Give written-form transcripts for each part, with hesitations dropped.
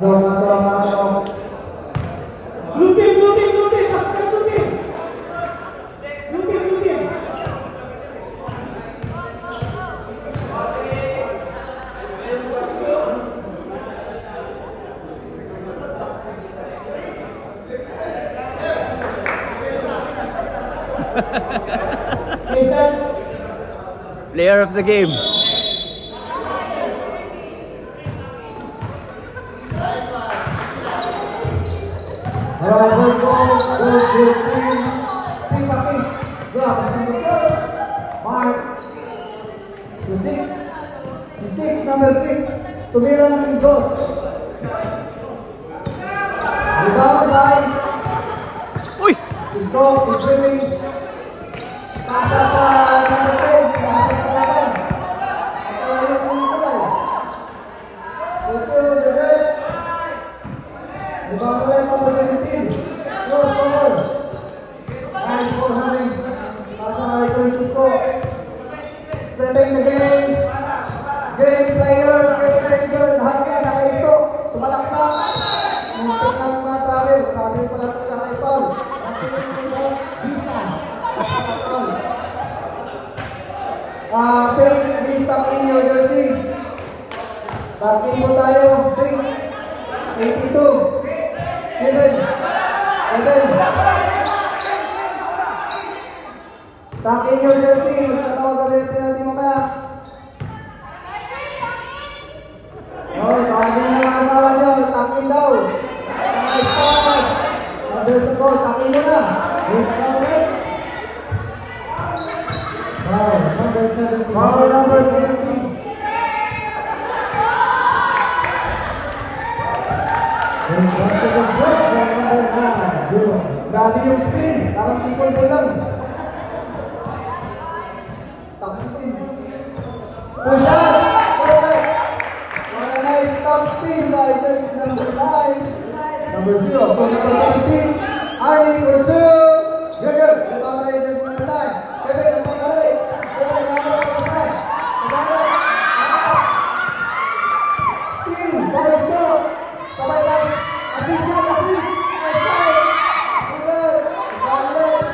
Masuk. Blue team, pasukan blue team. Blue team. Player of the game. Alright, let's go. Good team. Team by team. Drop. Mark. Number 6. Tumira ng dos. Rebound by. Uy! Isko, dribbling. Pasa sa number 10. Pasa sa 11. Nakalayo ko yung kulay. Pupil, direct. Rebound by number 17. Cross cover. Nice ball handling. Pasa kay Francisco. Setting the game. Game player, game changer. Lahat ka nakaisto. Sumalaksak. Muntik ng mga travel. Travel pala ito kay Paul. Visa. Pink, please tuck in your jersey. Tuck in po tayo. Pink. 82. Kevin. Tuck in your jersey. Magkatawag ka rin natin mamaya. Bagay na mga asawa nyo. Tuck in daw. Nice pass. Mabilis ako. Tuck in mo na. Foul number 17. Grabe yung spin. Parang people po lang. Top spin. Push up. Perfect. What a nice top spin by jersey number 9. Number 0. Number 17. Arnie Ursu. Good. Ito ang by jersey number 9. Kevin, ang pagkalik. Kevin, ang pagkalik. Spin. Boys go. Sabay guys. Assist yan. Assist. Nice five. Good. Pagkalik.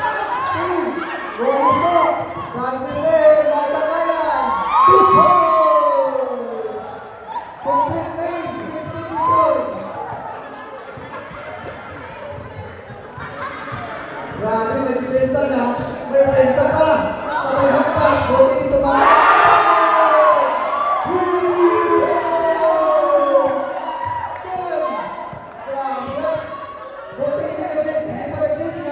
Spin. Rolling go. Francis in. Michael Ryan. 2 points. Complete name. Grabe, nag-depensa na. May depensa pa. Sabay hampas. Buti ito ba? Grabe. Buti ito nag-depensa. Hindi pa nag-depensa.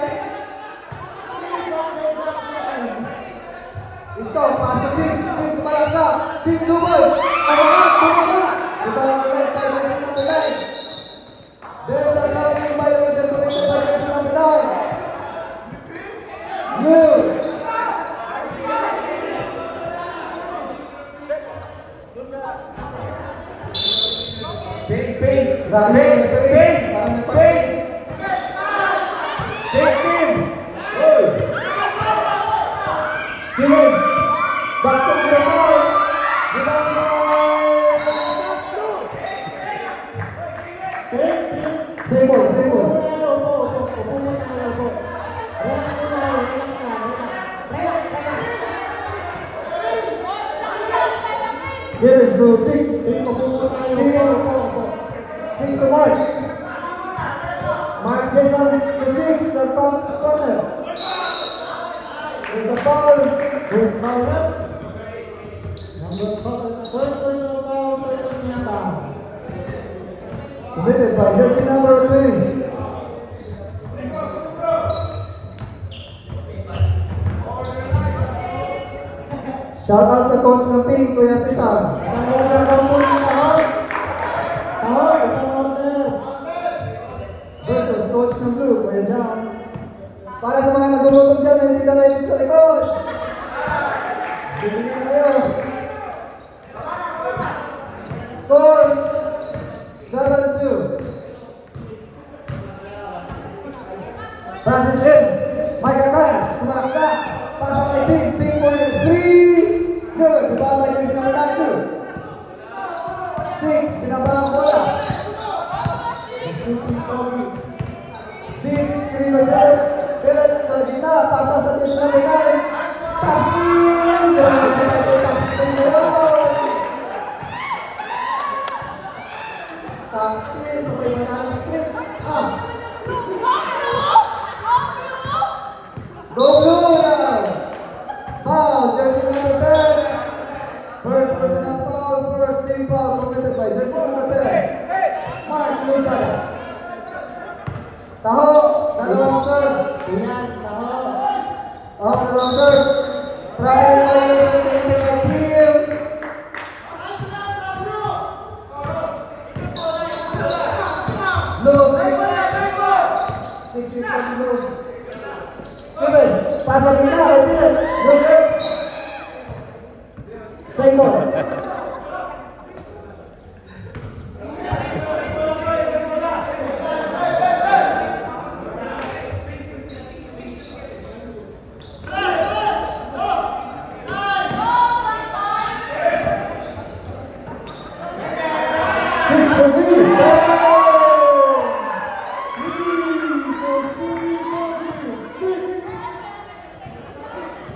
Isko, pasok Tim. Tim sumalaksa. Tim double. Bumaba. Ito ang ulit. 5 minutes na bilay. There's a traveling violation committed by jersey number 9. Move. Ping. Back to the ball. Simple. Yes, so 6 to Mark. Mark is on the 6, the front corner. There's a foul. There's foul up. First personal foul, second foul. Committed by jersey number 20. Shout out sa coach ng Pink, Kuya Cesar. Isang order daw po yung isang order. Versus coach ng Blue, Kuya John. Para sa mga nagulutog dyan, hindi na tayo sa likod. Bibigyan na kayo. Score 7-2. Francis Jim, Mike Akaya, sumalaksa. Pasa kay Pink, Pink for 3. Good, baba jersey number 9. 6, binaba ang bola. 6-3 Philip. Philip sa gitna, pasa sa jersey number 9. Tapin! Tapin na yun! Tapin, sabay banana split. Go blue now! Foul, jersey number 10. First personal foul, first team foul committed by jersey number 10. Mark Luzon. Taho, dalawang serve. Taho, dalawang serve. Travel violation, technical kill. Blue, 6 from blue. Kevin, pasa gitna, Kevin. Good. Same ball.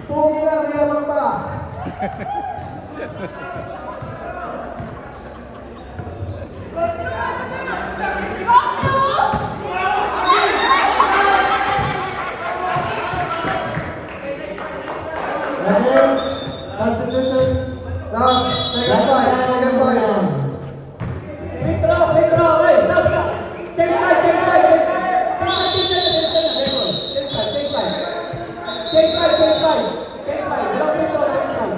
Pugi lang, mayabang pa. Substitution. Second fight. Quick draw, hey, stop. Change side. Walang quick draw, change side.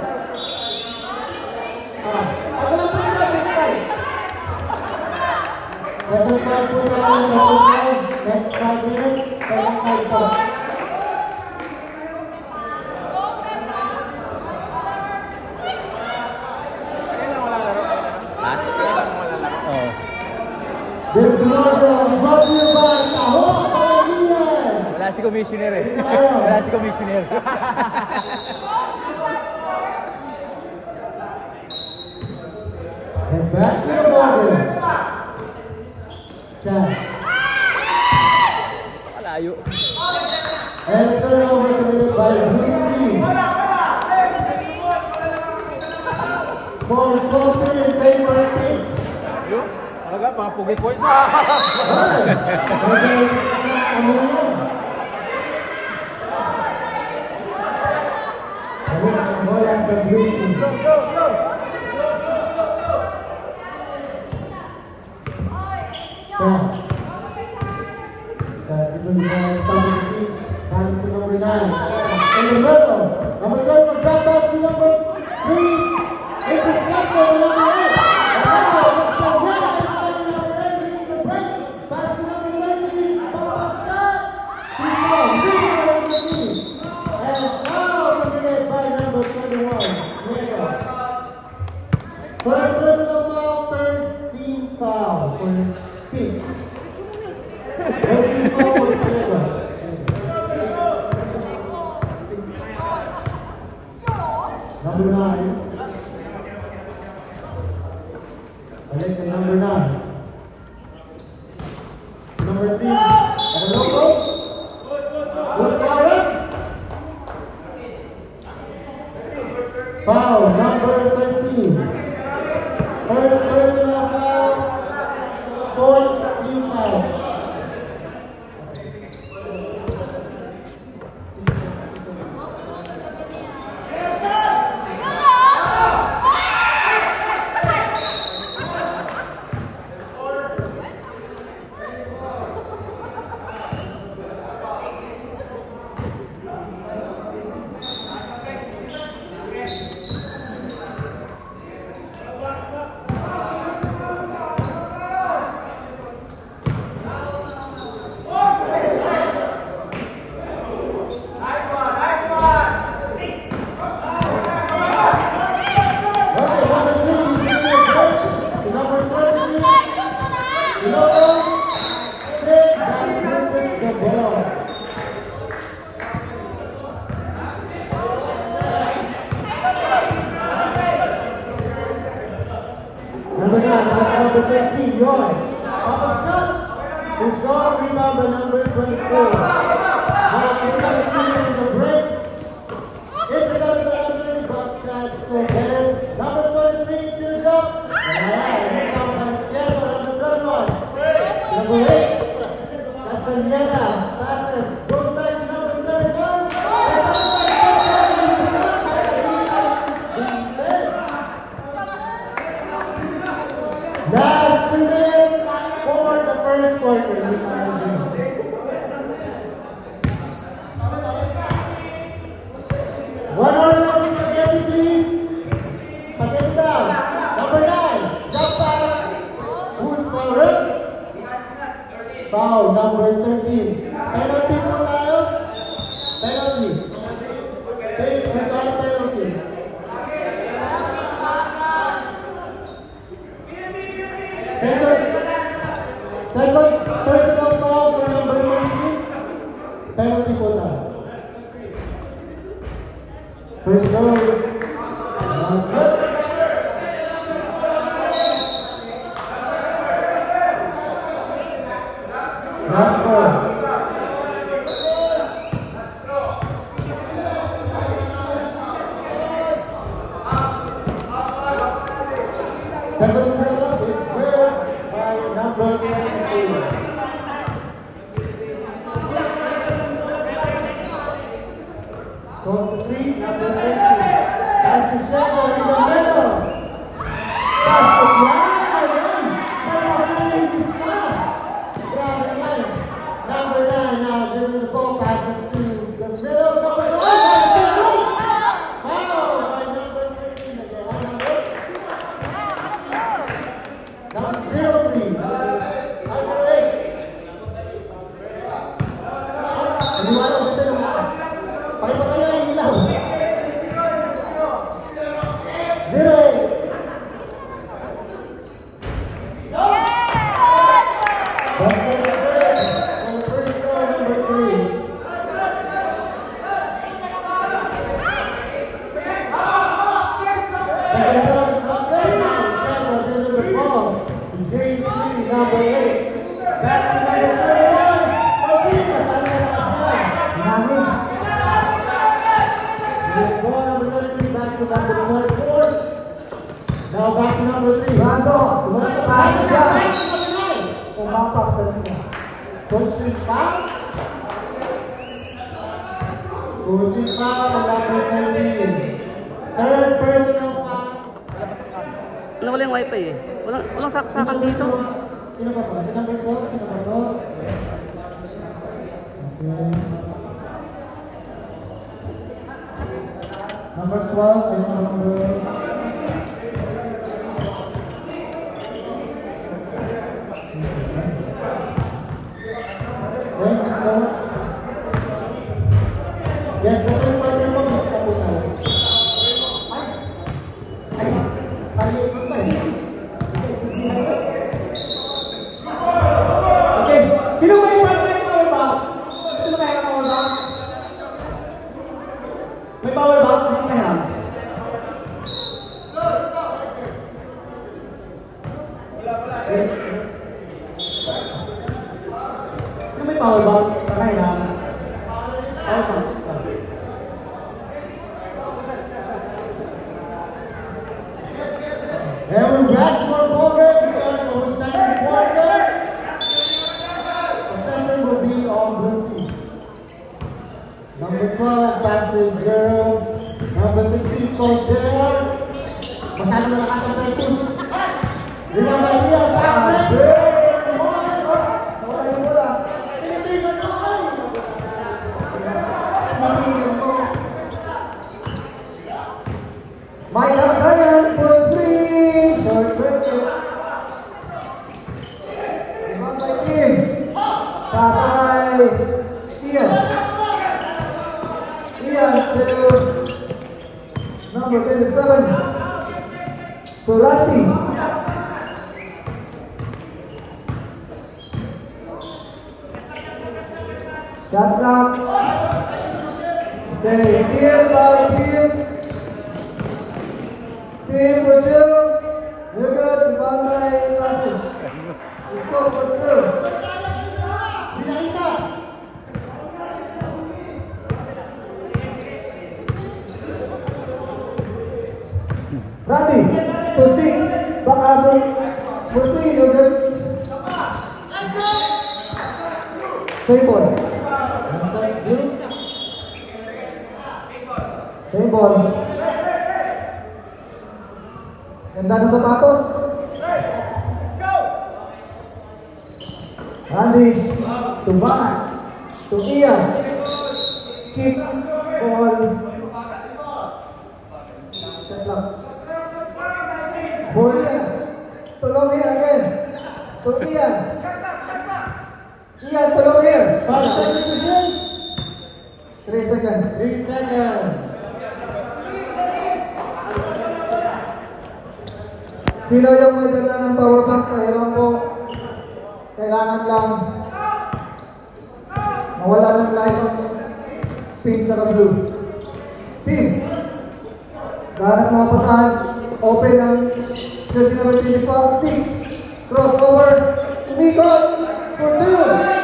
Walang quick draw, change side. Second time po tayo, second time. Next 5 minutes, second time po. Ha? Oo. This quarter is brought to you by Taho Pangilinan. Wala si commissioner eh. Wala si commissioner. And back to the border. Chan. Malayo. And a turnover committed by Blue Team. Score is 12-3 in favor of Pink. Yung? Talaga, mga pugi ko isa. Hey! Okay, ano yun? Ayun, ang bola sa Blue Team. Chan. Even pass to number 9. In the middle, number 9 drop pass to number 3. Intercepted by number 8. And now, it's the winner. It's number 8 leading the break. Pass to number 19. Pop-up shot. He's gone. Leading the number 3. And foul committed by number 21. Diego. First personal foul, third team foul for Pink. First foul for Diego. Number 9. Balik ke number 9. Number 3. Ada logo. Who's firing? Foul number 13. First personal foul. Fourth team foul. Number 9, that's number 13, Roy. Pop-up shot. The short rebound by number 24. Now, it's not in the break. Intercepted by Anthony Buckshot, so better. Number 23, still up. Alright, rebound by Scarecrow, number 31. Number 8, Castaneda, passes. Goes back to number 31. Last 2 minutes for the first quarter. One more notice spaghetti, please. Spaghetti down. Number 9, jump pass. Who's fouled? Foul, number 13. Penalty po tayo. Penalty. Take the penalty. Second personal foul for number 13. Penalty po tayo. First goal. Good. Last four. Second goal is good by number 22. Goal to 3, number 13. Pass to Shepard in the middle. Pass to Brian. Number 9 now giving the ball passes to the middle. Number 9. Foul by number 13 again. Number 03. Number 8. Iniwala ko sa mga. Pakipatay na yung ilaw. 0-8. Now back to number 3. Brando, pass dyan. Pumapak sa linya. Pushing foul. Pushing foul on number 13. Third personal foul. Nawala yung wifi eh. Walang saksakan dito. Sino ba po? Si number 12? Sino ba po? Okay. Number 12 and number... Thank you so much. Yes, the third quarter mo, mas kapos na. Paliit mo ba eh? Okay. Sino may power bank? Sino kaya ka power bank? May power bank? Sino kaya? Sino may power bank? Kaya na. Power bank. And we're back for a ball game starting on the second quarter. The session will be on blue team. Number 12 passes 0. Number 16 goes there. Masyado malakas ang Titus. Remember here, pass break. Nawala yung bola. Tinitingnan mo ay. Matingin mo. Mike Ryan for 3. Short circuit. Rebound by Kim. Pass by Ian. Ian to number 27. Turati. Shot clock. Okay, steal by Kim. Team for 2. You're good. Rebound by Francis. Score for 2. Same ball. Inside view. Same ball. Ganda ng sapatos. Randy. To back. To Ian. Kick. Ball. Set lang. Ball Ian. To long here again. To Ian. Ian, to long here. 5 seconds to shoot. 3 seconds. 3 seconds. Sino yung may dala ng power bank? Pahiram po. Kailangan lang mawala ng light ng pink sa blue. Team, ganap mga pasahan. Open ang jersey number 25, 6. Crossover. Umikot. For 2.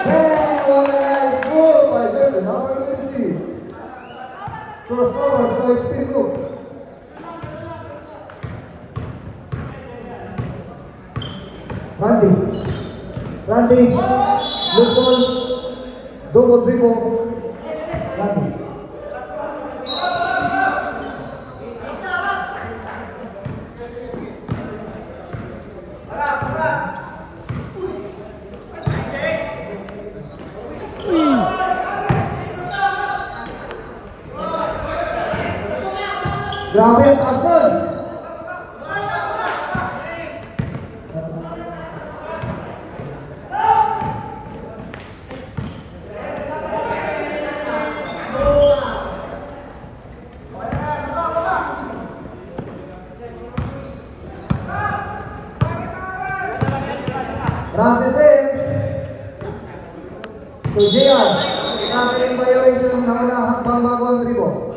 Man, what a nice goal by jersey number 26. Crossover, so spin move. Randy, look ball, double dribble, Randy. Grabe ang taas nun. Francis to JR. Tackling violation ng naunang hakbang bago ang dribble.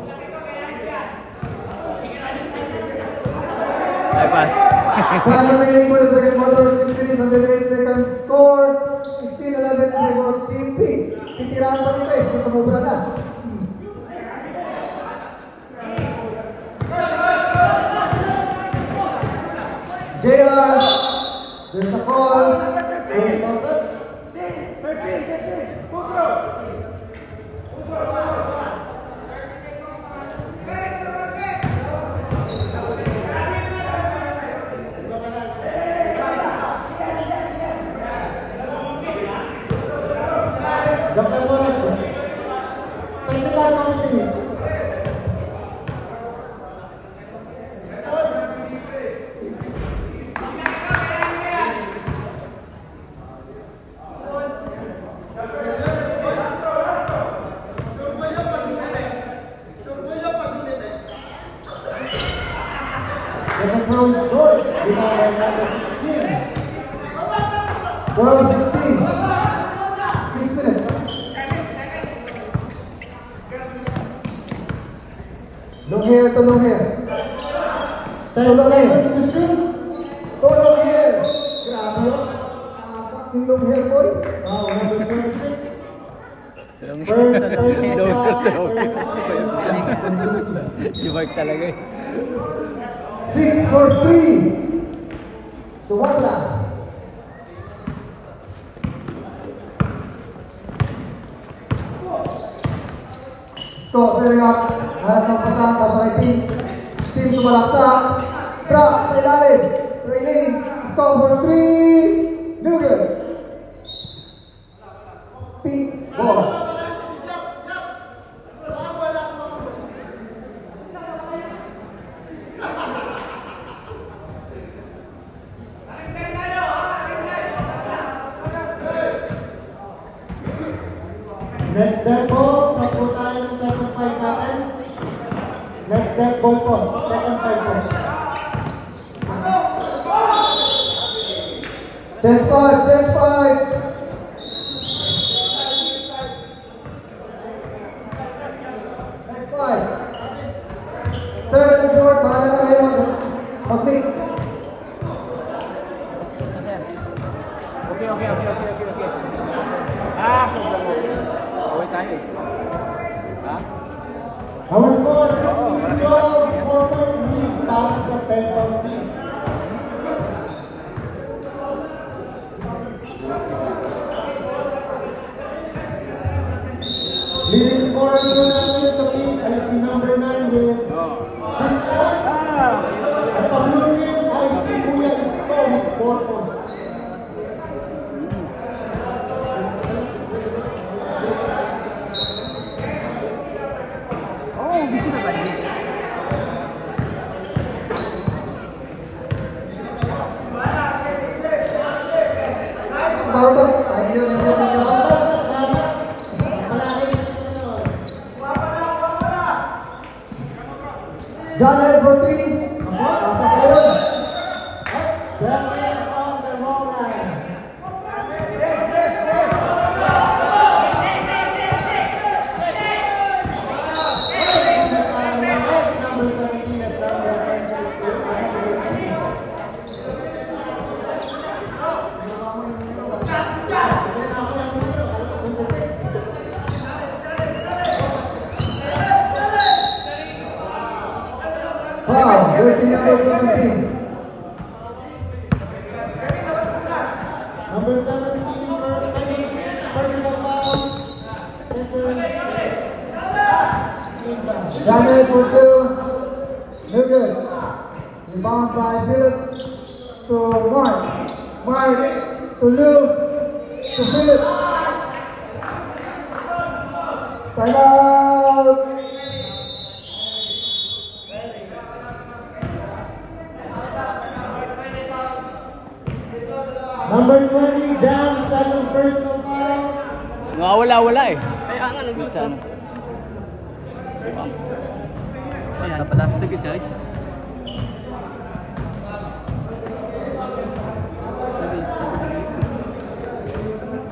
Ay, pass. Sa remaining for the second quarter, 6 minutes and 38 seconds. Score 16-11 in favor of Team P. Titirahan pa ni Chris, sumubra na. JR, there's a call. Jangan boleh. Technical penalty. Jangan terlalu short. Lima number 16. 12-16. 6 minutes. Long hair to long hair. To long hair. To long hair. Grabe yun. Yung long hair boy. Wow, number 26. Si Mark talaga eh. 6 for 3. Sumabla. Stop setting up. Lahat ng pasahan pa sa right team. Team sumalaksak. Drop sa ilalim. Trailing. Stop for 3. Do good. Pink ball. Next dead ball, sampu tayo ng second fight natin. Next dead ball po, second fight po. Chest 5, chest 5. Next 5. Third and fourth, mahal na kayo mag-mix. Okay. Ah, sobrang okay. Okay tayo eh. Ha? Our score is 16-12, 4-point lead para sa 10-point lead. Leading scorer po natin sa team ay si number 9 with 6 points. At sa blue team ay si Kuya Isko with 4 points. Oh, busy na ba? Bago ba? Ayun. John Edward P. Nasa kayo. Batman on the roll line. Number 17 at number 26. Wow, jersey number 17. Number 17 for second personal foul. Second. John Edward two. No good. Rebound by Philip to Mark. Mark to Lou to Philip. Time out. Number 20 down, second personal foul. Wala eh. Kaya nga, Bisa ano. Ayan, pala. Nag-charge.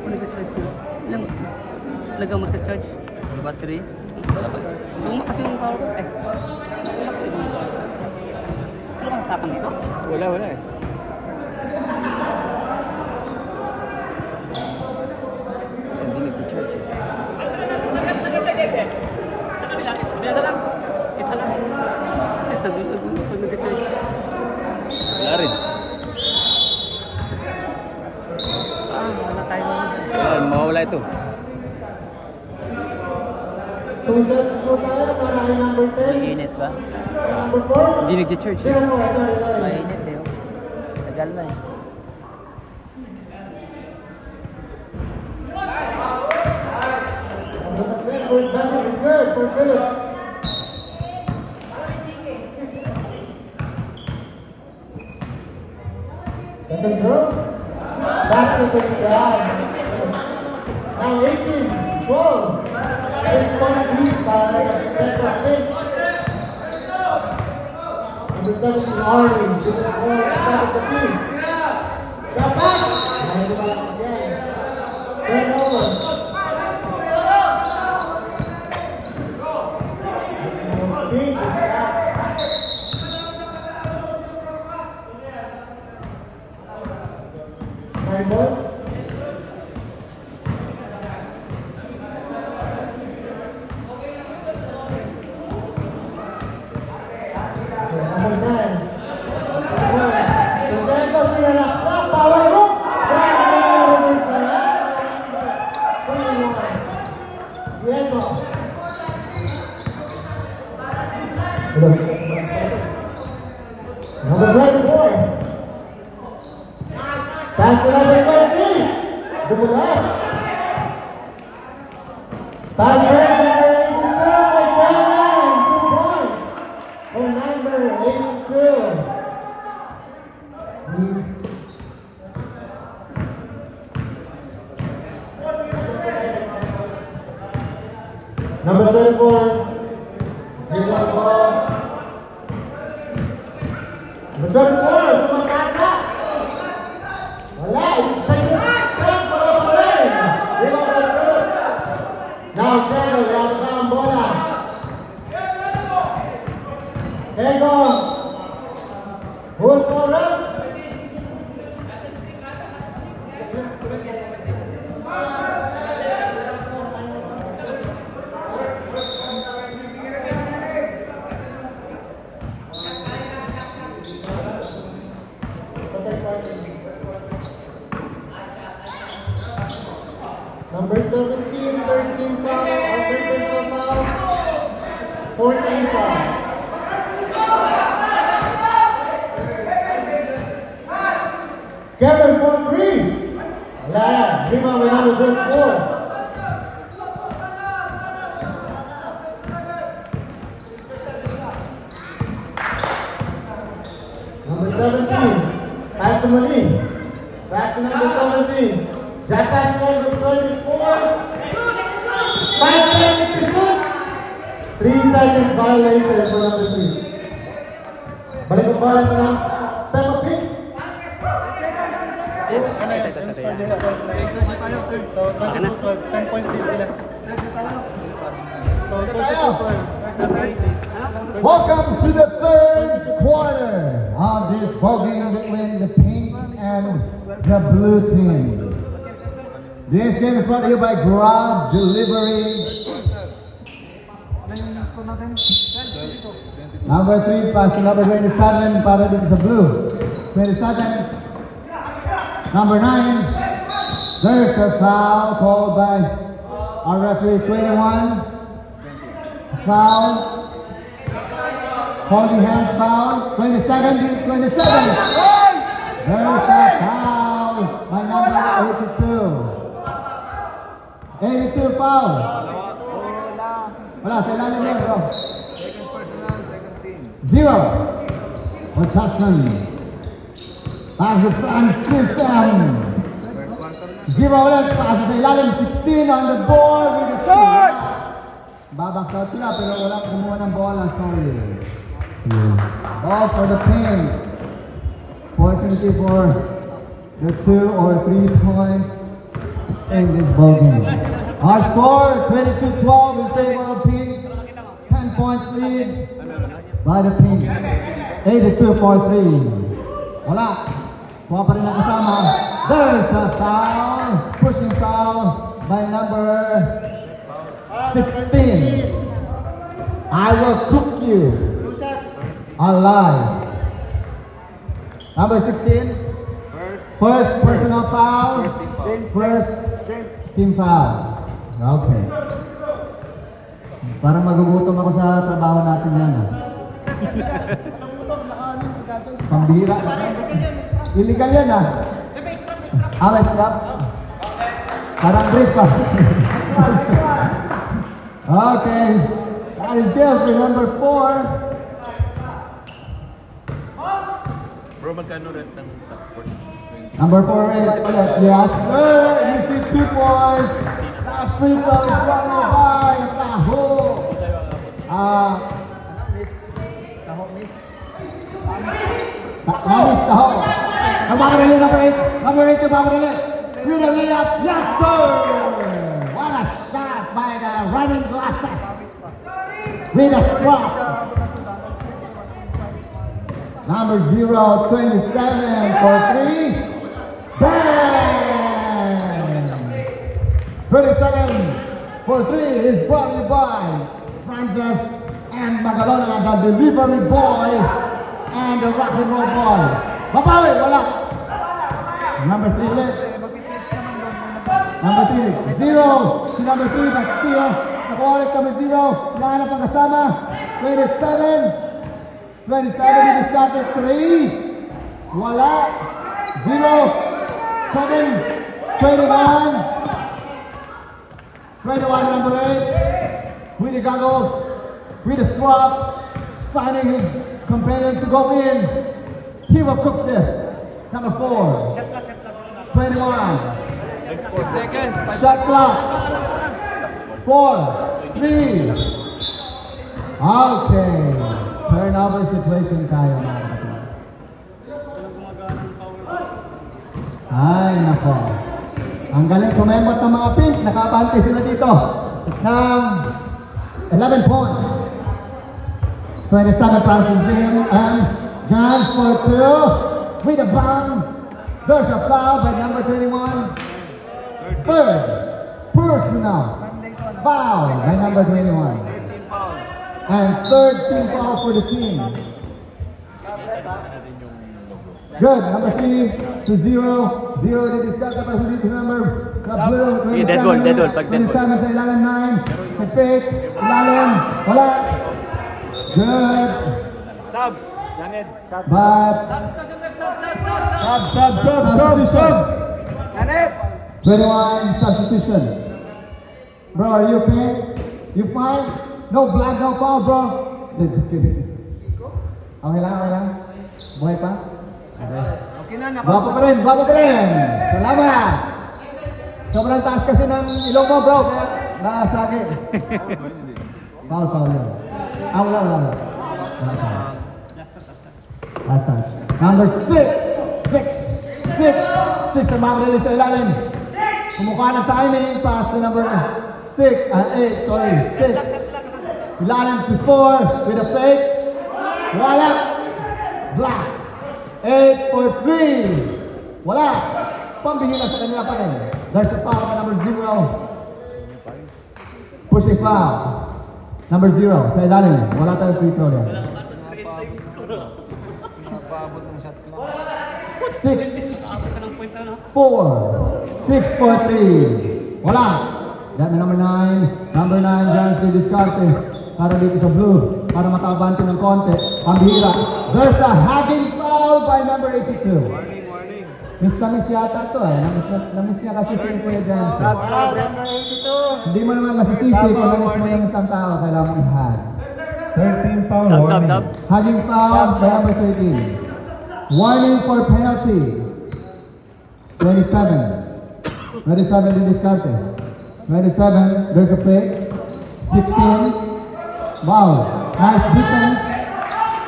Nag-charge sila. Ilang talaga magka-charge? Yung battery? Wala pa. Luma kasi yung power bank. Wala pa yung power bank. Ano kang sakan dito? Wala eh. Hindi nag-charge eh. Sa kabila. Bila lang. Isa lang. Just pag nag-charge. Wala rin. Wala tayo naman. Wala, mawawala ito. 2 shots po tayo para kay number 10. Init ba? Number 4. Hindi nag-charge eh. Sorry. Mainit eh. Tagal na eh. First basket is good for Philip. Second throw. Basket is down. Now 18, 12. 6-point lead by Petro Finch. Number 17, Arnie. This is for the top of the team. Step back. Ay, malakas yan. Turnover. Number 24. Pass to number 20. Dumulas. Pass break number 82 by Cameron. 2 points for number 82. Number 24. Zero ball. Number 24, sumakasa. Wala, chance, wala pa rin. Rebound by Philip. Now, Channel, yata pa ang bola. Egon. Who's scorer? Number 17, 13 foul, third personal foul, 14 foul. Kevin for 3. Wala yan. Rebound by number 4. Number 17, pass to Malin. Back to number 17. That pass to number 34. 5 seconds to shoot. 3 seconds violation for number 3. Balik ang bola sa Peppa Pig. So, 10 points din sila. Welcome to the third quarter of this ball game between the pink and the blue team. This game is brought to you by Grab Delivery. Number 3 pass to number 27 para din sa blue. 27. Number 9. There's a foul called by our referee. 21. Foul. Holding hands foul. 27. 27. There's a foul by number 82. 82 foul. Wala, sa ilalim yun, bro. Zero. Hutchinson. Pass to Franciscan. Zero ulit. Pass sa ilalim. 16 on the board with the shot. Babaksaw sila pero wala kumuha ng bola. Sorry. Ball for the pin. Opportunity for the 2 or 3 points in this ball game. Our score 22-12 in favor of Pink. 10 points lead by the Pink. 82-43. Wala. Kuha pa rin ang kasama. There's a foul. Pushing foul by number 16. I will cook you alive. Number 16. First personal foul. First team foul. Okay. Parang magugutom ako sa trabaho natin yan. Pambira. Illegal yan ah. May strap? Parang brief pa. Okay. That is good for number 4. Bro, magkano rent ng passport? Number 4 is ulit. Yes, sir. You see 2 points. That free throw is brought by Taho. Namis Taho. Number 8. Number 8 to number 8. With a layup. Yes, sir. What a shot by the running glasses. With a strap. Number 0, 27 for 3. Bang! 27 for 3 is brought to you by Francis and Magalona, the delivery boy and the rock and roll boy. Babawi, wala. Number 3 ulit. Number 3, 0. Si number 3, Bastio. Nakuha ulit kami 0. Lahat ang kasama. 27. 27 in the start at 3. Wala. 0. 7. 21. 21 number 8. With the goggles. With the strap. Signing his companion to go in. He will cook this. Number 4. 21. 4 seconds. Shot clock. 4. 3. Okay. Turnover situation tayo mga kapatid. Ay, nako. Ang galing kumembot ng mga Pink. Nakabante sila dito ng 11 points. 27 passes in and John for 2 with a bomb. There's a foul by number 21. Third personal foul by number 21. And third team foul for the team. Good. Number 3 to 0. 0 to discuss the opportunity to number the blue. dead ball, dead ball, pag dead ball. 27 sa ilalim 9. Pick, ilalim, wala. Good. Sub. Janet. Sub. But, substitution. Janet. 21 substitution. Bro, are you okay? You fine? No blood, no foul, bro. Just kidding. Okay lang. Buhay pa? Okay. Okay na, Guwapo pa rin. Salamat. Sobrang taas kasi ng ilong mo, bro. Kaya nakasagi. Foul yun. Wala. Last touch. Number 6 ang makarili sa ilalim. Kumukha ng timing. Pass to number 8. Sorry, 6. Ilalim to 4 with a fake. Wala. Black. 8 for 3. Wala. Pambihira sa kanila pa rin. There's a foul by number 0. Push a foul. Number 0 sa ilalim. Wala tayong free throw yan. 6 for 3. Wala. That number 9. Number 9 John Lee Discarte. Para dito sa blue. Para makaabante ng konti. Pambihira. There's a hugging foul by number 82. Warning. Miss yata to eh. Namiss niya kasi si Kuya Jansen. Number 82. Hindi mo naman masisisi kung namiss mo yung isang tao. Kailangan mo i-hug. 13 foul Sub. Hugging foul by number 13. Warning for penalty. 27 din Discarte. 27, there's a fake. 16. Wow, nice defense.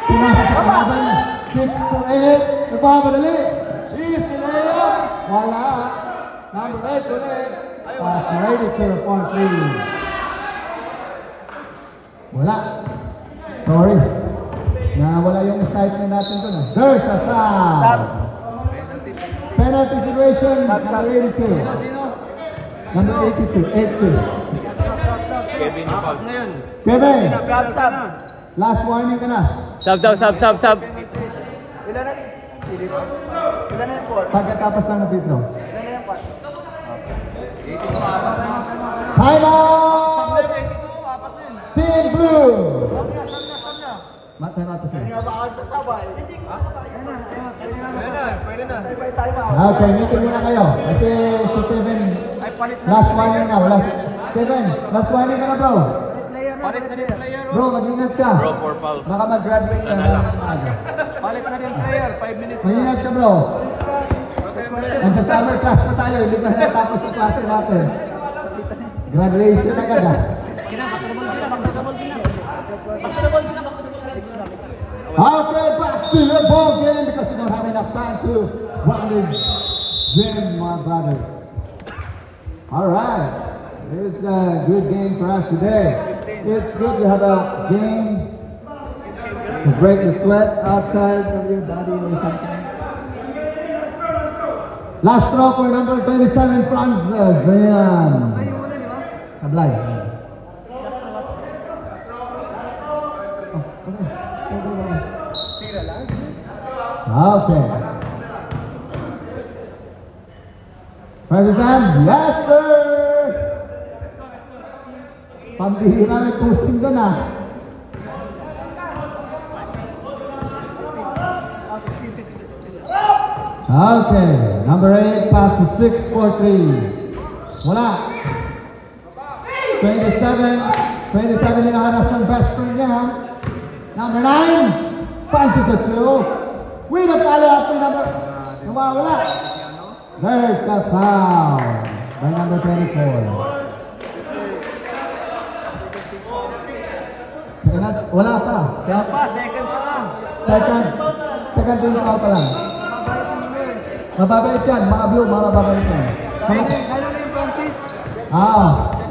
Pinasa sa kalaban. 6 to 8. Nagpapadali. Easy layup. Wala. Number 8 ulit. Pass ready to the front 3. Wala. Sorry. Wala yung excitement natin doon. There's a foul. Penalty situation. Number 82. Number 82. 82. Kevin, foul na yun. Kevin, Sub. last warning ka na. Sub. Ilan na? Ilan na yung ball? Pagkatapos ng free throw. Ilan na yung ball? Time out! 82, apat na yun. Team Blue! Sab na. Matay natin siya. Baka sasabay. Pwede na. Okay, meeting muna kayo. Kasi si Kevin, Ay, palit na. last warning na. Wala. Kevin, last warning ka na bro. Palit na rin player. Bro, mag-ingat ka. Bro, for foul. Baka mag-graduate ka na. Palit na rin player. 5 minutes na. Mag-ingat ka bro. Sa summer class pa tayo, hindi pa natapos sa klase natin. Graduation agad ah. Okay, back to the ball game because we don't have enough time to run this gym, my brothers. Alright, it's a good game for us today. It's good to have a game to break the sweat outside of your body or something. Last throw for number 27, Francis. Ayan. Sablay. Okay. President, yes sir! Pambihira may posting doon ah. Okay, number 8 pass to 6 for 3. Wala. 27 hinahanas ng best friend niya. Number 9 punches a 2. With a follow-up to number... Wala. There's the foul by number 24. Wala pa. Kaya pa, second pa lang. Second team foul pa lang. Mababait yan, mga blue, mga mababait yan. Kaya na yung Francis.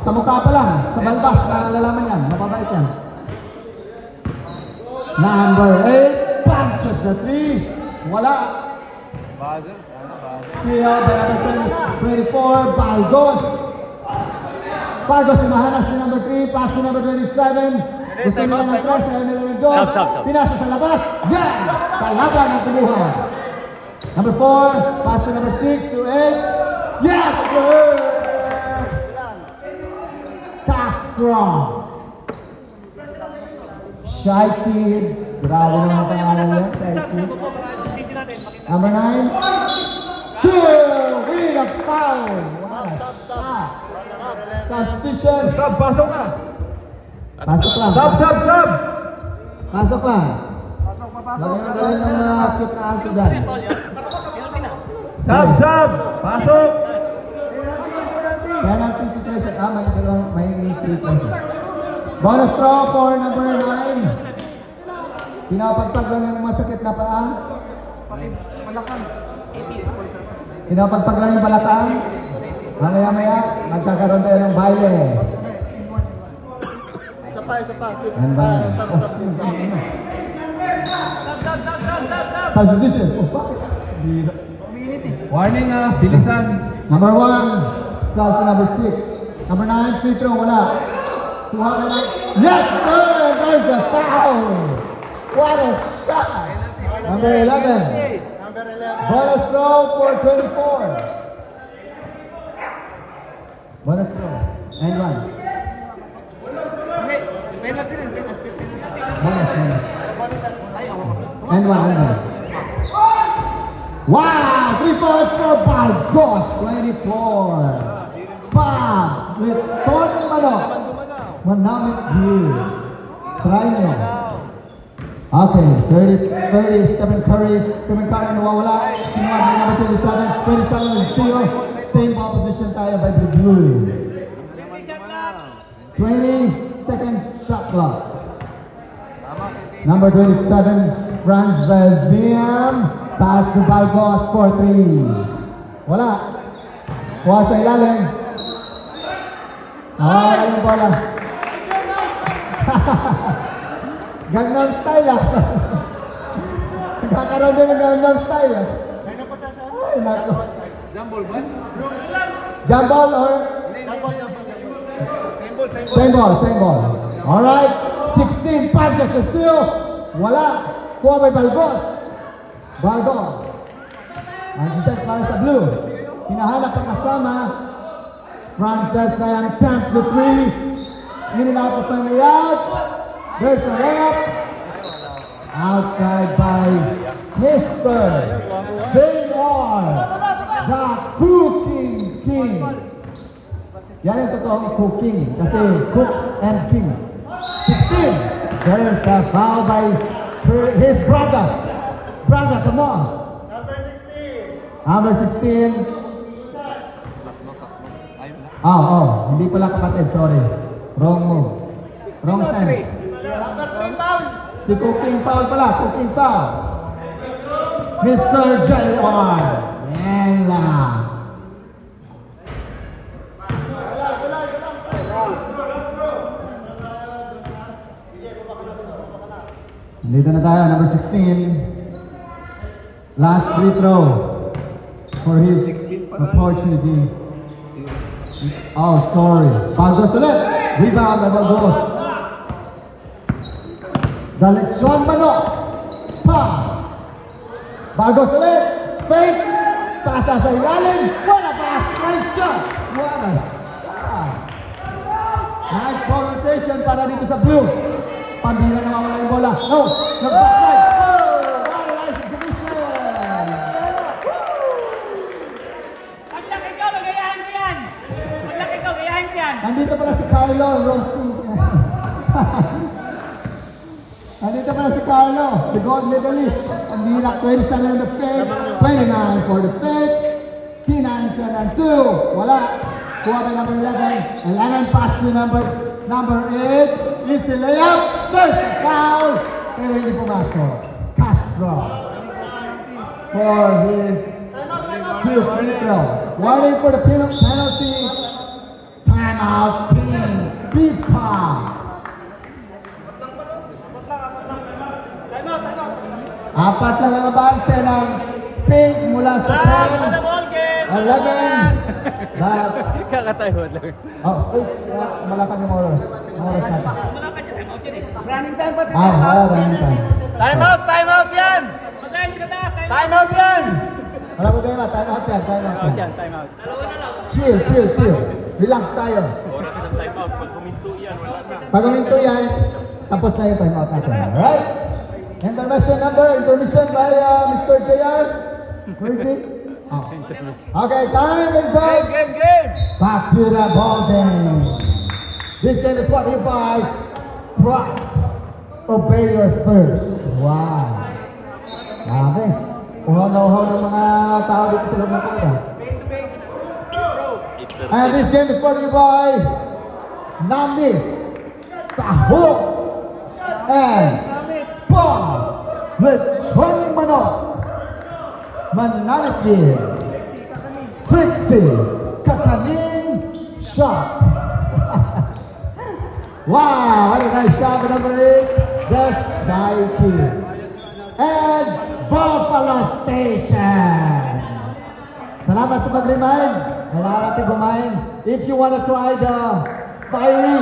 Sa mukha pa lang, sa balbas, nalalaman yan, mababait yan. Number 8, punches the 3. Wala. Buzzer. Kaya by number 24, Balgos. Balgos sumahanas si number 3, pass si number 27. Gusto nila ng cross, ayaw nila ng goal. Stop. Pinasa sa labas. Yan! Kalaban ang kumuha. Number 4, pass to number 6 to 8. Yes, sir! Castro. Shy Kid. Grabe naman ang pangalan niya. Shy Kid. Number 9. Kill with a foul. Wow. Substitution. Sub, pasok na! Pasok lang. Sub! Pasok lang. Pasok, papasok! Lagyan ang galing ng mga cute na aso dyan. Sub! Pasok! Penalty situation. May dalawang, may free throw siya. Bonus throw for number 9. Pinapagpag lang ng masakit na paa. Pinapagpag lang yung balakang. Mamaya-maya, magkakaroon tayo ng baile. Isa pa. Yan ba? Substitution. Oh, bakit? Warning bilisan! Number 1, foul to number 6. Number 9, free throw, wala. 200. Yes, sir! There's a foul! What a shot! Number 11. Bonus throw for 24. Bonus throw. And 1. Bonus. And 1. Wow! 3 points for Balgos. 24. Pass with Tony Manok. Manamit view. Try nyo. Okay, 30, Stephen Curry. Stephen Curry nawawala. Kinuha na number 27. 27 is zero. Same ball position tayo by the blue. 20 seconds shot clock. Number 27, Francis Ziam. Pass to Balgos for 3. Wala. Kuha sa ilalim. Wala yung bola. Gangnam Style ah. Kakaroon din ng Gangnam Style ah. Ay, nako. Jumble ba? Jump ball or? Same ball. Alright. 16 punches to steal. Wala. Kuha by Balgos. Balgos. Ang siset para sa blue. Hinahanap ang kasama. Francis na yung attempt to 3. In and out of the out. There's a layup. Outside by Mr. J.R. The Cooking King. Yan yung totoong cooking. Kasi cook and king. 16. There's a foul by his brother. Brother, come on. Number 16. Hindi pala kapatid, sorry. Wrong move. Wrong sign. Si Cooking foul pala, Cooking foul. Mr. J.R. Yan lang. Dito na tayo, number 16. Last free throw for his opportunity. Oh, sorry. Balgos ulit. Rebound na Balgos. Dalekson Manok. Pass. Balgos ulit. Fake. Pasa sa ilalim. Wala pa. Nice shot. What a shot. Nice ball rotation para dito sa blue. Pambila na mawala yung bola. No. Nag-backline. Oh! What a nice exhibition. Nandito pala si Carlo Rossi. Nandito pala si Carlo, the gold medalist. Ang hilak, 27 on the fake, 29 for the fake, P9 siya ng 2. Wala. Kuha by number 11. 11 pass to number 8. Easy layup. There's a foul. Pero hindi pumasok. Castro. For his 2 free throw. Warning for the penalty. Timeout. Pipa. Apat lang ang abanse ng Pink mula sa 11. Kakatayo lang. Malapad yung oras. Ang oras natin. Running time pa. Running time. Time out yan! Time out yan! Wala mo kayo ba? Time out yan. Time out. Chill. Relax tayo. ng timeout. Pag huminto yan, wala na. Pag uminto yan, tapos na yung timeout natin. Alright? Intermission by Mr. JR. Where is he? Oh. Okay, time is up. Game! Back to the ball game. This game is brought to you by Sprite. Obey your first. Wow. Okay. Uhaw-uhaw ng mga tao dito sa loob ng kanila. And this game is brought to you by Namis, Taho, and Bob with Chong Manok, Mananakin, Trixie, Kakanin, Shop. Wow, what a nice shot, number 8, the Sky Kid. And Buffalo Station. Salamat sa pag-remind. Kailangan natin kumain. If you want to try the fiery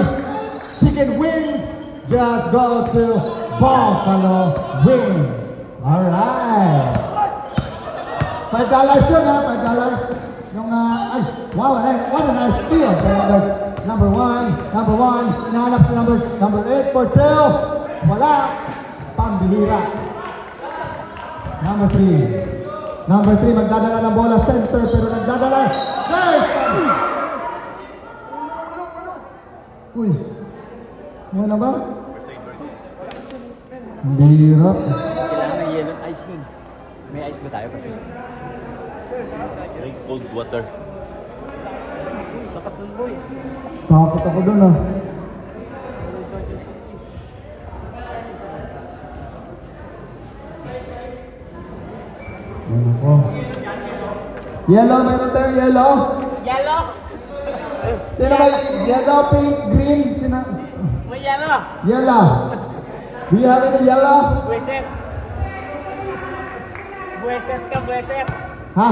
chicken wings, just go to Buffalo Wings. Alright. $5 yun ha, $5. Yung, ay, wow, what a nice feel. Number one, hinahanap sa number 8 for 2. Wala. Pambihira. Number 3, magdadala ng bola center, pero nagdadala. Nice! Uy, ano na ba? Hirap. Kailangan ng yellow ice nun. May ice ba tayo kasi? Drink cold water. Lakas ng boy. Takot ako dun ah. Ano ko? Yellow, mayroon tayong yellow. Yellow! Sino ba? Yellow, pink, green. Sino? May yellow! Yellow. Do you have any yellow? Buweset! Buweset ka, buweset! Ha?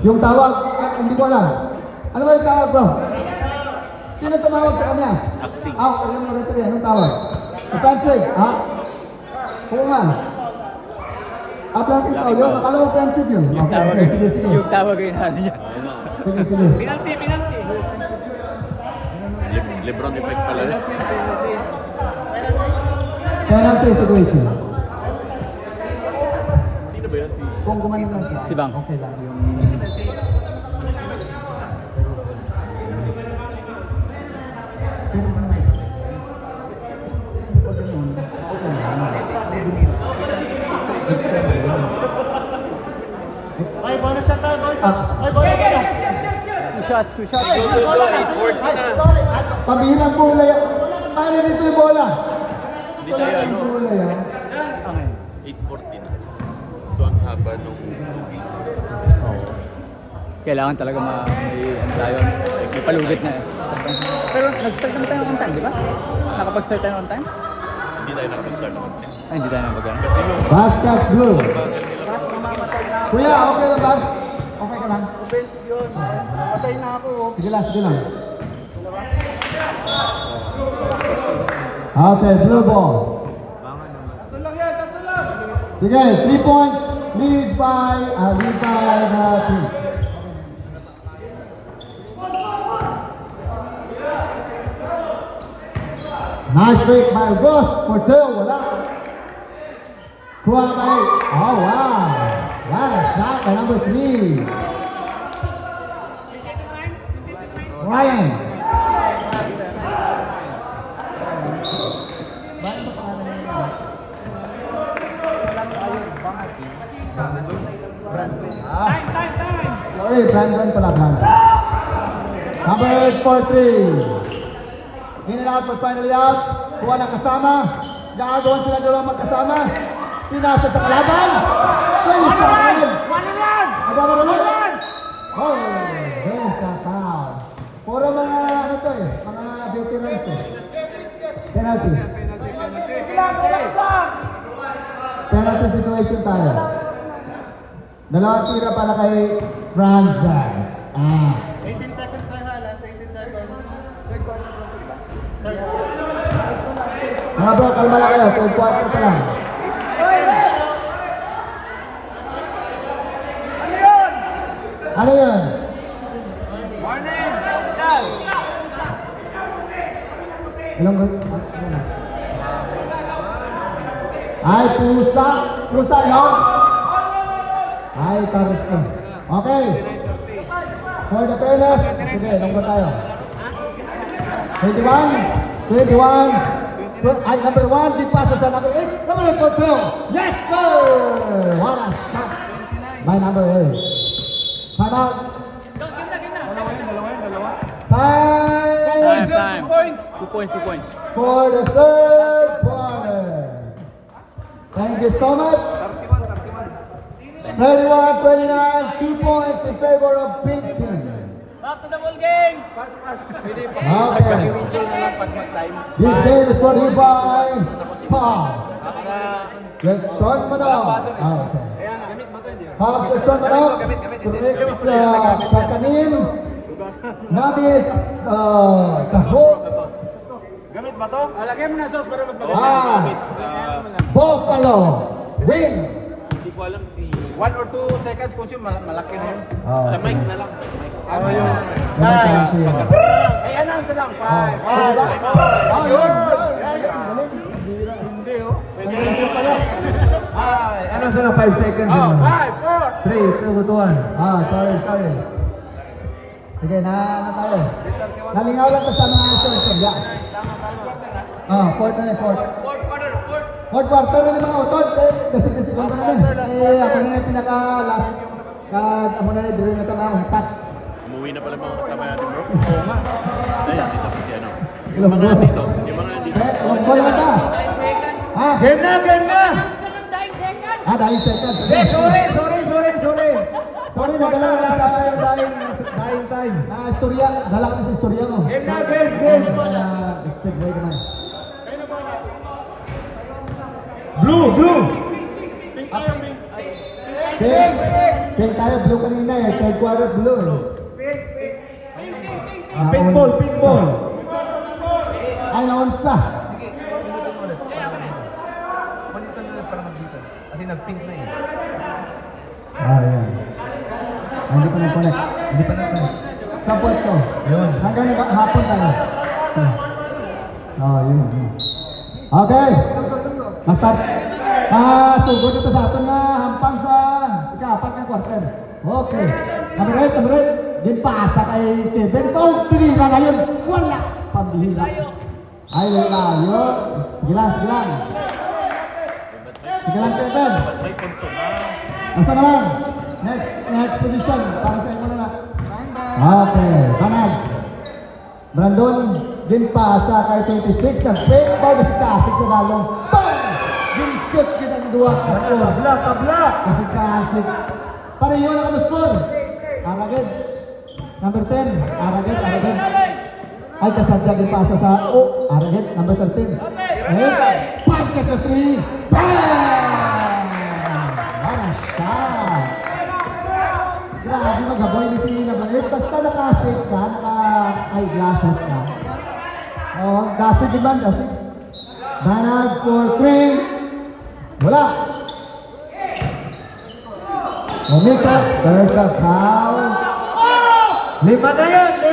Yung tawag? Hindi ko alam. Ano ba yung tawag, bro? Sino tumawag sa kanya? Acting. Alam mo rin ito. Anong tawag? Offensive, ha? Oo nga. Atlantic foul yun. Akala mo offensive yun. Yung Okay, tawag okay, sige, sige. yung tawag yung ano niya. Ayun na. Sige, sige. Penalty, penalty! Lebron effect pala. Penalty situation. Sino ba yan? Kung gumaling lang siya. Si Bang. Okay lang. Yung... Ay, bonus na tayo, boys. Ah. Ay, bonus na. Two shots, two shots. Go, go, go. 8:40 na. Pabihirang bola yan. Paano dito yung bola? Hindi tayo ano. Bola yan. 8:40 na. So ang haba nung Kailangan talaga may ano tayo, may palugit na. Pero nag-start naman tayo on time, di ba? Nakapag-start tayo on time? hindi tayo nakapag-start naman. Ay, hindi tayo nakapag-start. Kasi yung Basket blue. bagal nila. Kuya, okay lang ba? Okay ka lang? Offensive yun. Matay na ako. Sige lang, sige lang. Okay, blue ball. Sige, 3 points. Lead by the team. Nice break by Gus for 2. Wala. Kuha kay. Oh, wow. What a shot by number 3. Ryan. Sorry, Brandon pala, Brandon. Number 8 for 3. In and out for finally out. Kuha ng kasama. Gagawan sila dalawang magkasama. Pinasa sa kalaban. Finish sa akin. Ada ba rin? Oh, there's a foul. Puro mga ano to eh. Mga veterans eh. Penalty. Penalty situation tayo. Dalawang tira para kay Franzan. 18 seconds tayo ha. Last 18 seconds. Third quarter lang po, diba? Third quarter. Mga bro, kalma lang kayo. 12 quarter pa lang. Ano yun? Ilang ba? Ay, pusa. Pusa yun. Ay, tarso. Okay. For the fairness. Sige, number tayo. 21. Ay, number 1. Di pasa sa number 8. Number 8. Yes, sir! What a shot. My number 8. Time out. Time. 2 points. For the third quarter. Thank you so much. 31-29, 2 points in favor of Pink Team. Back to the ball game. Okay. This game is brought to you by Pop. Let's short manok. Okay. Pop, let's short manok. It's kakanin. Nabis kahok. Gamit ba to? Lagyan mo na sauce para mas maganda. Buffalo wings. Hindi ko alam. 1 or 2 seconds consume, malaki na yun. Ah, Mic na lang. Ano yun? Ay, announce lang. 5. Yun. Hindi, oh. Ano sila 5 seconds? 5, 4. 3, 2, 1. Sorry. Sige, na tayo. Nalingaw lang to sa mga answers. Fourth na. Fourth quarter na mga utod. Kasi kung na rin. Ako na yung pinaka-last. Ako na rin, dito na ito mga untat. Umuwi na pala mga kasama natin, bro. Oo nga. Ay, dito po si ano. Yung mga nandito. Long ball na ka. Game na! Dahil seconds. Sorry, nagala na sa Dying time. istorya. Dala ka sa istorya mo. Game na, game. Segue naman. Blue. Pink tayo, blue kanina eh. Third quarter blue eh. Pink ball. Ay, naunsa. Palitan na lang para mag-dito. Kasi nag-pink na eh. Yan. Hindi pa nag-connect. Stop watch ko. Yun. Hanggang hapon tayo. Yun. Okay. Start. Sugod ito sa atin nga hampang sa ika-apat na quarter. Okay. Number 8. Din pasa kay Kevin. Kung tinira ngayon, wala. Pambihira. Ay, layo. Sige lang. Kevin. Asa naman? Next position. Para sa inyo na. Okay. Banag. Brandon. Din pasa kay 26. Nag-fake ball na si Kasik sa dalong. Bang! Din shoot kita ng dua. Tabla. Kasi Kasik. Para yun ang score. Aragid. Number 10. Aragid. Ay, kasadya din pasa sa Aragid. Number 13. Punches sa 3. Bang! What a shot! Grabe maghaboy ni si Nabanit. Basta naka-shake ka, naka-eyeglasses ka. Dasig din man, dasig. Banag for 3. Wala. Omika, there's a foul. 5 na yan! 5!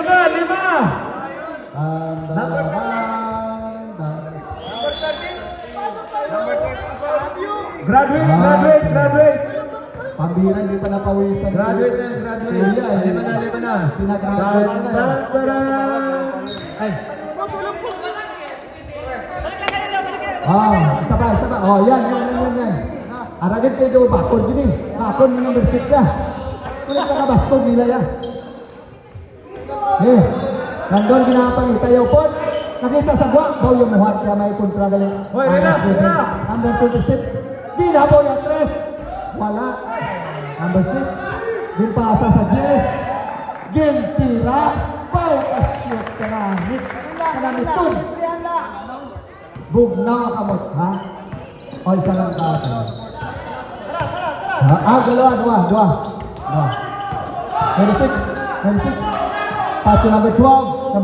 Graduate! Pambira, hindi pa napawisan. Graduate. Kuya, eh. 5 na. Pinagraduate na. Ay. Isa pa. Yan. Aragid kayo daw, bakod din eh. Bakod mo number 6 na. Kulit ka baskod nila yan. Nandun ginapang itayaw po. Nakita sa buwak, baw yung muhat siya may kontra galing. Hoy, relax. Number 26. Di na baw yung 3. Wala. Number 6. Din pasa sa 10. Gintira. Baw ka-shoot kanamit. Kanamitun. Bugnaw kamot, ha? O isa lang ka. Dua. 26. Pass to number 12. 9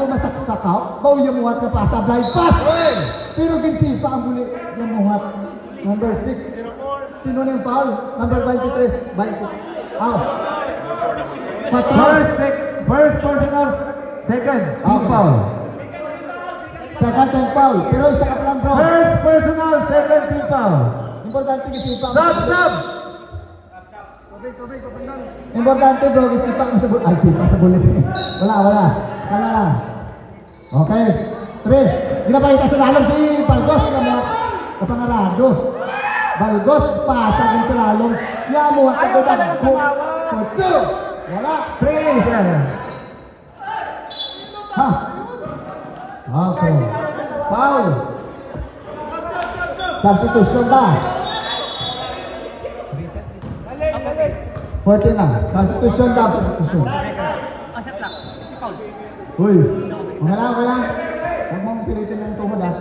yung masaksakaw. Baw yung muhat ka pa sa blind pass. Pero ginsipa ang muli yung muhat. Number 6. Sino na yung foul? Number 23. Out. First personal, second team Okay. foul. Second team foul. Pero isa ka pa lang, bro. First personal, second team foul. Importante isipan. Sub. Importante, bro. Isipan mo sa bulit. Ay, isipan sa bulit. Wala. Okay. 3. Ginapakita sa lalong si Balgos na mga kapangarado. Balgos pa sa akin sa lalong. Yamu at kagudan. 2. Wala. 3. Ha? Okay. Foul. Substitution na. 14 na. Substitution na. Substitution. Shot lang. Si Paul. Uy. Okay lang. Huwag mong pilitin ng tuhod ah.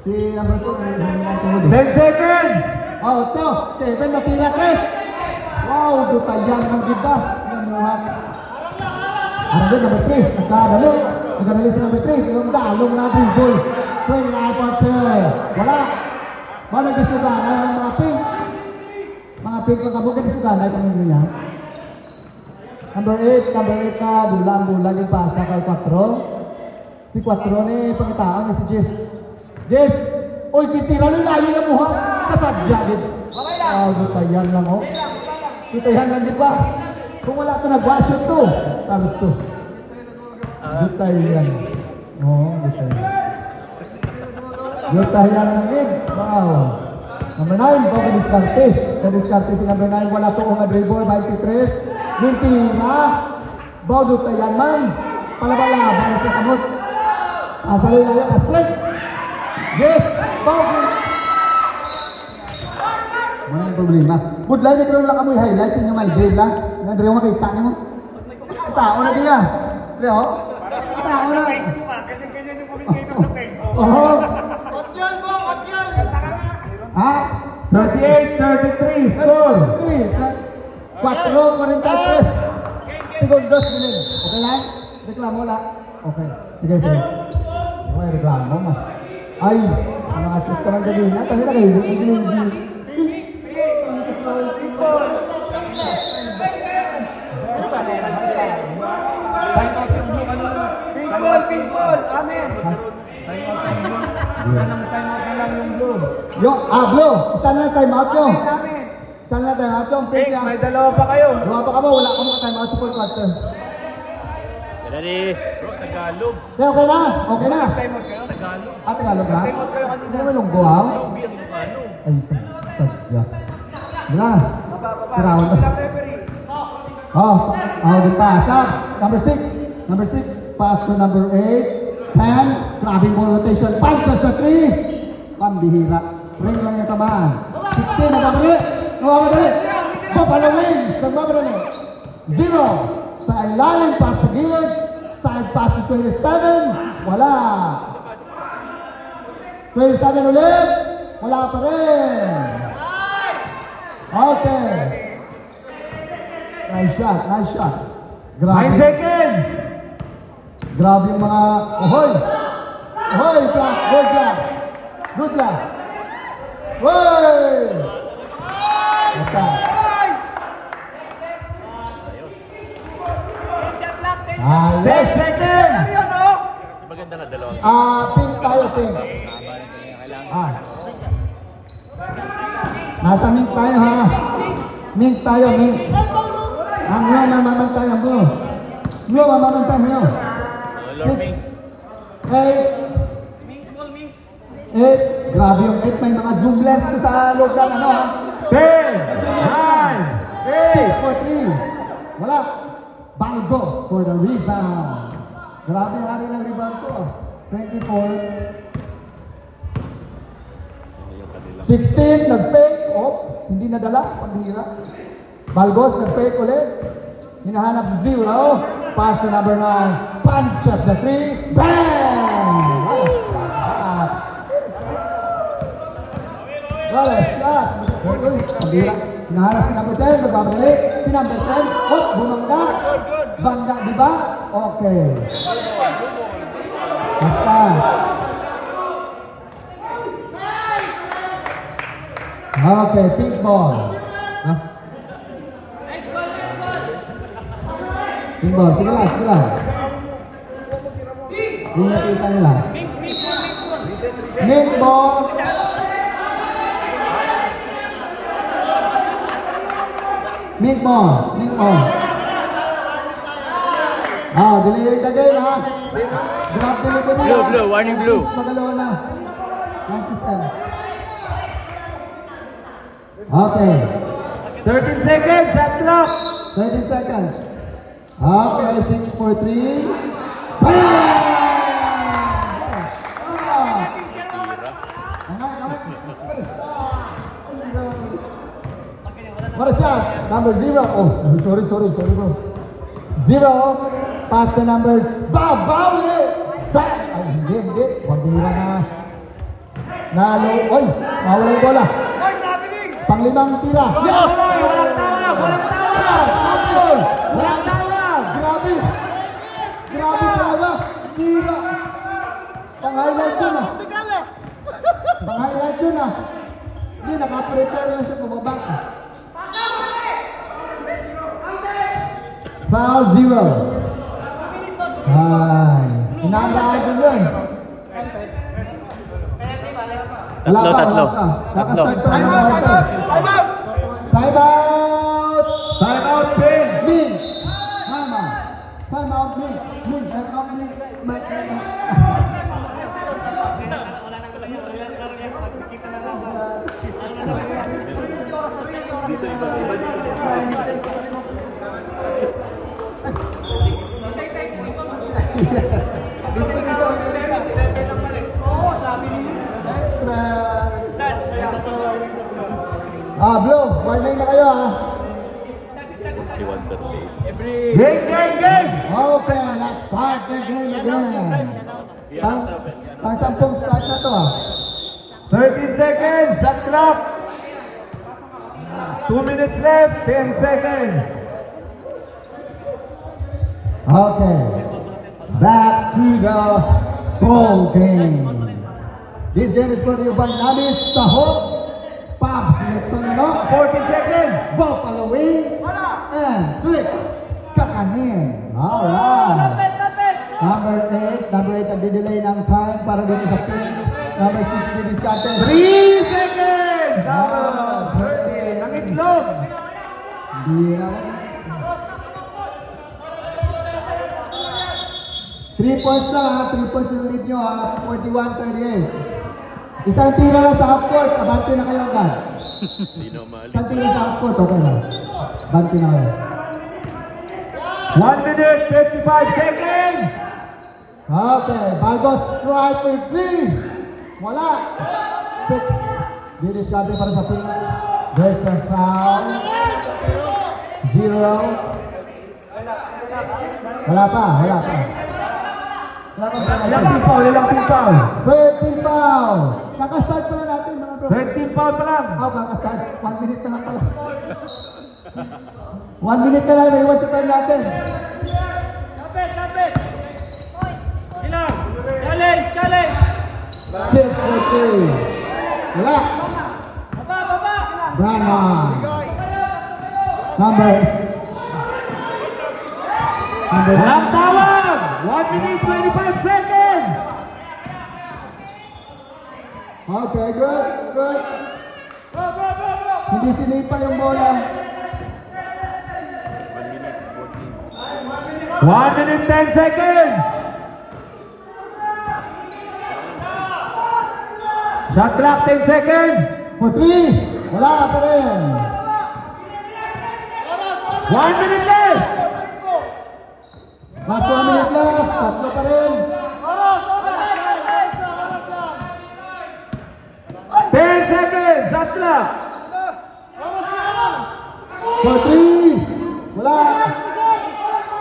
Si number 2, hindi ng tuhod eh. 10 seconds. Oh, so, Kevin natira 3. Wow, dutayan ng giba. Namuhat. Ano number 3? Nagkadalo. Nagkadalo si number 3. Pero dalong na dribble. 29 partner. Wala. Wala nagisuganay ang mga pink. Mga pink ang kabog nagisuganay kami niya. Number 8 na dulang yung pasa kay 4. Si 4 ni pangitaan ni si Jess. Jess! Uy, kitira nyo layo na muha. Kasadya din. Oh, dutayan lang oh. Dutayan lang di ba? Kung wala ito nag-washoot to. Tapos to. Dutayan. Oo, dutayan. Dutayan lang din. Wow. Number 9, Boga Diskarte. Diskarte si number 9. Wala to ang dribble. 23. Mentira. Boga dutayan man. Palabala. Bala sa kamot. Asal na yan. Asal. Yes. Boga. Walang problema. Good line, nagkaroon lang kami highlights sa inyong my game lang. Nandre yung makita niyo mo. Tao na diya. Diya o? Tao na. Ganyan yung communicator sa Facebook. Oo. Ha? 38-33 score. 4:43 segundos bilin. Okay na? Reklamo na. Okay. Sige. Okay, reklamo mo. Ay, ang mga shoot ka ng gagina. Kasi na kayo, hindi. Pinball. Amen. Time-out na lang yung blue. Blue. Isa na time out nyo. Isa na time out nyo. Pink, may dalawa pa kayo. Dua pa ka ba? Wala ka mga time out sa full quarter. Dali. Bro, Tagalog. Okay na. Okay na. Time-out kayo? Tagalog. Tagalog na? Time-out kayo kanina. Hindi naman lunggo ha? Lobby ang Ilocano. Ay, sadya. Wala. Sirawan na. Good pass. Number 6. Number 6. Pass to number 8. 10. Grabbing ball rotation. Punches sa 3. Pambihira. Ring lang yung tamaan. 16. Nagmamadali. Buffalo Wings. Nagmamadali. 0. Sa ilalim. Pass sa gilid. Side pass to 27. Wala. 27 ulit. Wala pa rin. Okay. Nice shot. 9 seconds. Grabe yung mga... Ohoy, Black. Good luck. Hoy! Basta. Yes. 10 seconds. Maganda na dalawa. Pink tayo. Nasa mink tayo ha. Mink. Ang blue mamamantay ang blue. Blue mamamantay mo. Lord Ming. 8. Grabe yung 8. May mga zoom lens ko sa loob ng ano ha. 10, 9, 8. 4-3. Wala. Balgos for the rebound. Grabe yung hari ng rebound ko. 24. 16, nag-fake. Hindi nadala. Pambira. Balgos, nag-fake ulit. Hinahanap si 0. Pass to number 9. Punches the 3. Bang! Wala, shot. Pambira. Hinahanap si number 10. Nagbabalik. Si number 10. Bumangga. Bangga, di ba? Okay. Basta. Okay, pink ball. Ping ball. Sige lang, sige lang. Hindi nakita nila. Mink ball. Mink ball. Mink ball. Delay the game, ha? Drop delivery. Blue, blue, warning blue. Magalawa na. Ang system. Okay. 13 seconds, shot clock. 13 seconds. Okay, 6, 4, 3. What a shot. Number 0. Oh, sorry bro. 0. Pass the number. Baw ulit. Back. Ay, hindi. Huwag nila na. Nalo. Oy, nawala yung bola. Panglimang tira. Yes! Walang tawag. Grabe talaga. Tira. Pang-highlight yun ah. Pang-highlight yun ah. Hindi, nakaprepare lang siya pababa. Foul 0. Ay, inaandaan ko yun. Tatlo. Nakastart pa. Time out. Time out, Pin. Min. Mama. Time out, Min. Time out, Min. Dito iba dito. Blue, warning na kayo ah. 51-38. Game. Okay, let's start the game again. Pang 10 start na to ah. 13 seconds, shot clock. 2 minutes left, 10 seconds. Okay, back to the ball game. This game is brought to you by Namis Taho, Pab Nexono, 14 seconds. Buffalo Wings, and Trix Kakanin. Alright. Number 8 ang didelay ng time para dito sa pin. Number 6 didiscarded. 3 seconds. Number 30. Ang itlog. Hindi na. 3 points lang ha. 3 points yung lead nyo ha. 41-38. Isang tira lang sa half court. Abante na kayo agad. Hindi na umaalis. Isang tira sa half court. Okay lang. Abante na kayo. 1 minute, 55 seconds. Okay. Baldos strike with 3. Wala. 6. Didiscarded para sa pin. There's a foul. 0. Wala pa. Ilang ping foul. 13 foul. Kakastart pa na natin mga bro. 13 foul pa lang. Kakastart. 1 minute na lang pala. 1 minute na lang. Naiwan sa time natin. Challenge! 6-14. Wala. Brahma. Number. Walang tawag. 1 minute, 25 seconds. Okay, good. Hindi sinipa yung bola. 1 minute, 10 seconds. Shot clock, 10 seconds. For 3. Wala pa rin. 1 minute left. Last 1 minute left. Tatlo pa rin. 10 seconds. Shot clock. For 3. Wala.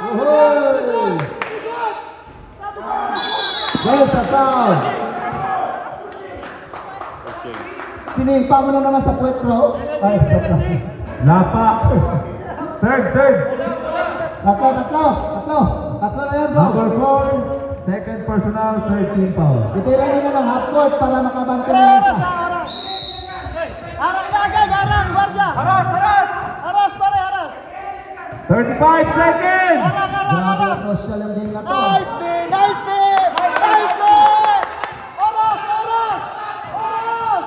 Woohoo! There's a foul. Sinimpa mo na naman sa puwetro. Ay, stop na. Lapa. Third. Tatlo na yan, bro. Number 4. Second personal, 13 foul. Itira nyo na ng half court para makabante na yung isa. Harang na agad, harang, guardia! Haras, pare, haras! 35 seconds! Grabe ang crucial yung game na to. Nice day! Nice day! Nice day! Oras! Oras! Oras!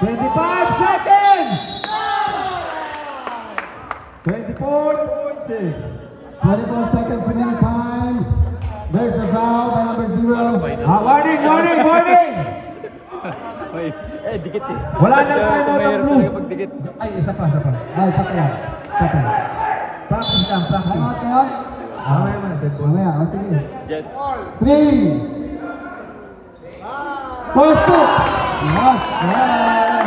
25 seconds! 24.6. 24 seconds remaining time. There's a foul by number 0. Warning, warning, warning! Uy, dikit eh. Wala nang time out ng blue. Pag dikit. Ay, isa pa. Ay, isa pa yan. Isa pa. Practice lang, Time practice. out kayo? Mamaya man, dead ball. Mamaya, o sige. Yes. 3. First two. Yes, yes.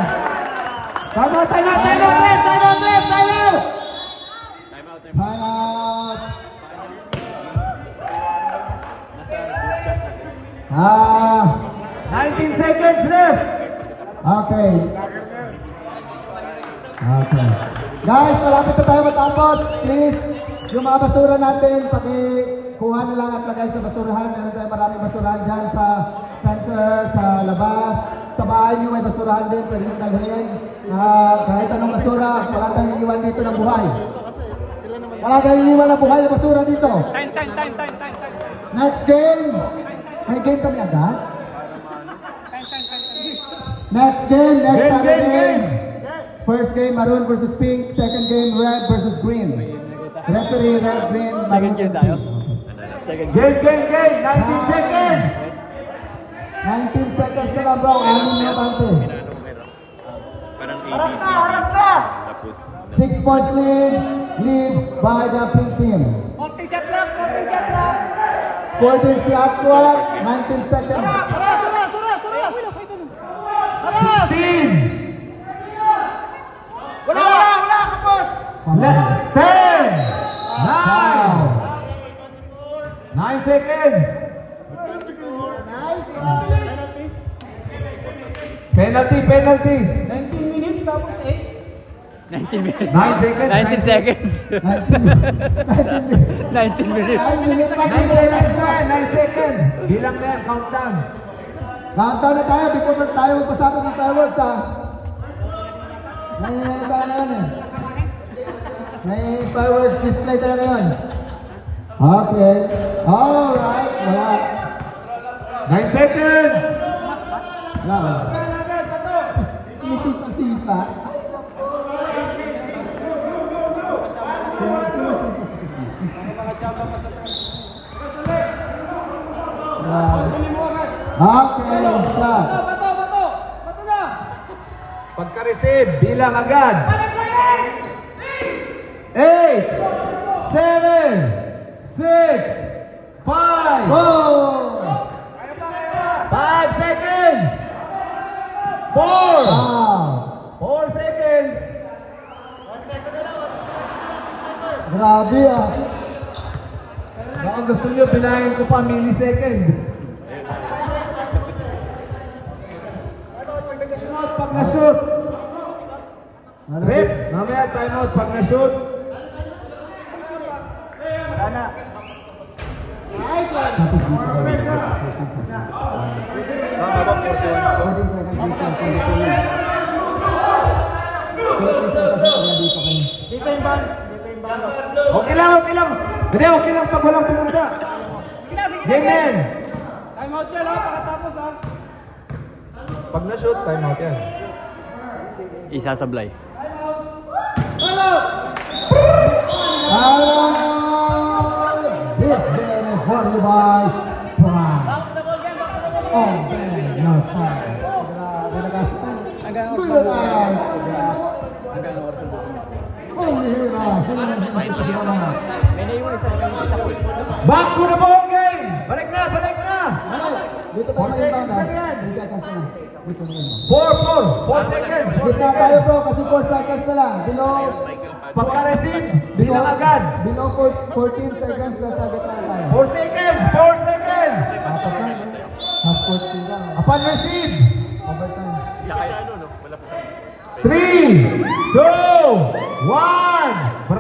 Time out, time out, time out, ref, time out, ref, time out! Time out, time out. Time out. Ah, 19 seconds left! okay. Okay. Guys, malapit na tayo matapos. Please, yung mga basura natin, pakikuha na lang at lagay sa basurahan. Meron tayo maraming basurahan dyan sa center, sa labas. Sa bahay nyo may basurahan din, pwede nyo dalhin. Kahit anong basura, wala tayong iiwan dito ng buhay. Wala tayong iiwan ng buhay ng basura dito. Time. Next game. May game kami agad? Next game, next Game, Saturday. game. First game, maroon versus pink. Second game, red versus green. Referee, red, green, maroon. Second game tayo? Second Game, 19 seconds! 19 seconds na lang bro. Ano na bante? Parang ABC. Tapos, 6 points lead by the pink team. 40 shot lang. 14 shot clock, 19 seconds. Oras! Oras! Oras! Oras! Oras! 16! Wala! Kapos! 10! 9! 9 seconds! Nice! Penalty! 19 minutes tapos 19 minutes. 9 seconds! 19 seconds. 19 minutes. 9 seconds na! 9 seconds! Bilang na yan, countdown! Countdown na tayo, before tayo magpasapit ng fireworks ha. May May fireworks display talaga yun. Okay. Alright. Wala. 9 seconds! Wala. Sisipa-sipa. Okay, start. Pagka-receive, bilang agad! 8! 7! 6! 5! Go! 5 seconds! 4! Wow! 4 seconds! Grabe ah. Baka gusto nyo, bilangin ko pa millisecond. Pag na-shoot! Rip, mamaya time out pag na-shoot. Okay lang. Hindi, okay lang pag walang pumunta. Game na yan. Time out yan ha, pakatapos ha. Pag na-shoot, time out yan. isasablay. This game is brought to you by Prime. Oh, man, no time. Grabe nagasutan. Hanggang Good oras night. Hanggang oras na bukas. Oh, hira. Sino na May naiwan isa po. Back to the ball game! Balik na! Dito tayo mag-inbound ha. 3 seconds na. Dito na yun. 4 seconds! Gitna tayo bro kasi 4 seconds na lang. Below Pagka-receive, bilang agad! Below 14 seconds na sa gitna tayo. 4 seconds! 4 seconds! Apat na. Half 14 lang. Upon receive! Overtime. 3, 2, 1!